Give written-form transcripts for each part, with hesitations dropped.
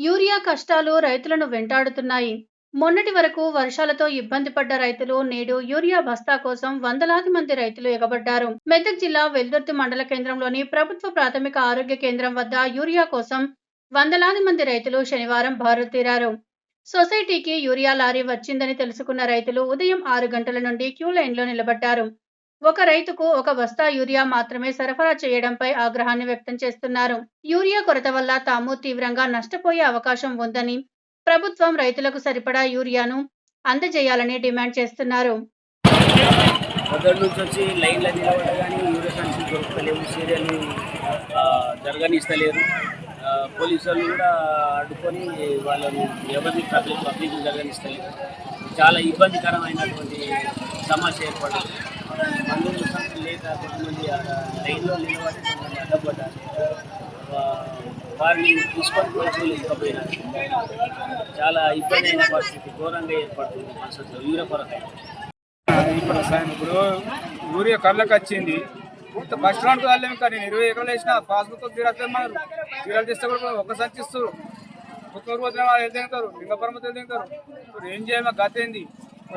Urea కష్టాలు రైతులను వెంటాడుతున్నాయి. మొన్నటి వరకు వర్షాలతో ఇబ్బంది పడ్డ రైతులు నేడు యూరియా బస్తా కోసం వందలాది మంది రైతులు ఎగబడ్డారు. మెదక్ జిల్లా వెల్దుర్తి మండల కేంద్రంలోని ప్రభుత్వ ప్రాథమిక ఆరోగ్య కేంద్రం వద్ద యూరియా కోసం వందలాది మంది రైతులు శనివారం బారులు తీరారు. సొసైటీకి యూరియా లారీ వచ్చిందని తెలుసుకున్న రైతులు ఉదయం 6 గంటల నుండి క్యూ లైన్లో నిలబడ్డారు. ఒక రైతుకు ఒక బస్తా యూరియా మాత్రమే సరఫరా చేయడంపై ఆగ్రహాన్ని వ్యక్తం చేస్తున్నారు. యూరియా కొరత వల్ల తాము తీవ్రంగా నష్టపోయే అవకాశం ఉందని, ప్రభుత్వం రైతులకు సరిపడా యూరియాను అందజేయాలని డిమాండ్ చేస్తున్నారు. పొద్దున్న నుంచి వచ్చి లైన్లో నిలబడ్డా కానీ యూరియా సంచులు దొరుకుతలేవు, సీరియల్ని జరగనిస్తలేరు. పోలీసు వాళ్ళు కూడా అడ్డుకొని వాళ్ళని ఎవరిని పబ్లిక్ జరగనిస్తలేరు. చాలా ఇబ్బందికరమైనటువంటి సమస్య ఏర్పడింది. మందులు సంఖ్య లేక కొంతమంది లైన్లో నిలబడి కొంతమంది అడ్డపడ్డారు. వారిని తీసుకొని పోలేకపోయినారు. చాలా ఇబ్బంది అయిన పరిస్థితి ఘోరంగా ఏర్పడుతుంది అసలు యూరియా కొరత. ఇప్పుడు యూరియా కళ్ళకి వచ్చింది. బస్ స్టాండ్ వెళ్ళాము ఇంకా నేను 20 ఎకరాలు వేసిన పాస్బుక్ తీరారు తీరాలు తీస్తే కూడా ఒక సంచిస్తారు. పుత్తూరు పోతున్న వాళ్ళు వెళ్తారు, లింగపురం వెళ్తారు. ఇప్పుడు ఏం చేయాలి? మాకు గత ఏంది?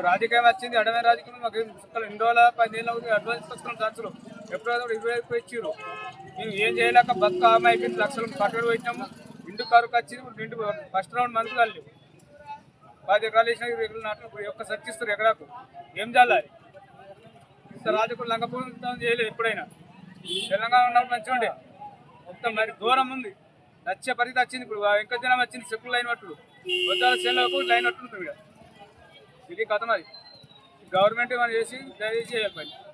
రాజకీయం వచ్చింది, అడమైన రాజకీయం. మాకు 2 రోజుల 10 ఏళ్ళు అవుతుంది అడ్వాన్స్ తీసుకున్నాం సంచులు. ఎప్పుడో 20 ఇచ్చారు. మేము ఏం చేయలేక బతుక ఆమె అయిపోయింది. లక్షలు కట్టడి పెట్టినాము. ఇంటి కరుకు వచ్చింది. ఇంటి ఫస్ట్ రౌండ్ మందులు వెళ్ళి 10 ఎకరాలు వేసినా 20 ఎకరాలు నాటు ఒక్క సచ్చిస్తారు ఎకరాకు. ఏం చేయాలి? ఇంత రాజకీయ లంగపోవడం చేయలేదు ఎప్పుడైనా. తెలంగాణ ఉన్నప్పుడు మంచిగా ఉండే, మొత్తం మరి దూరం ఉంది. నచ్చే పరిస్థితి వచ్చింది. ఇప్పుడు ఇంకా జనం వచ్చింది, చెప్పులు లైన్ పట్టుడు వద్దాల చేనులకు లైన్ పట్టుకుంటుంది. ఇక ఇది కథ. మరి గవర్నమెంట్ మనం చేసి దయచేసి చేయాలి పని.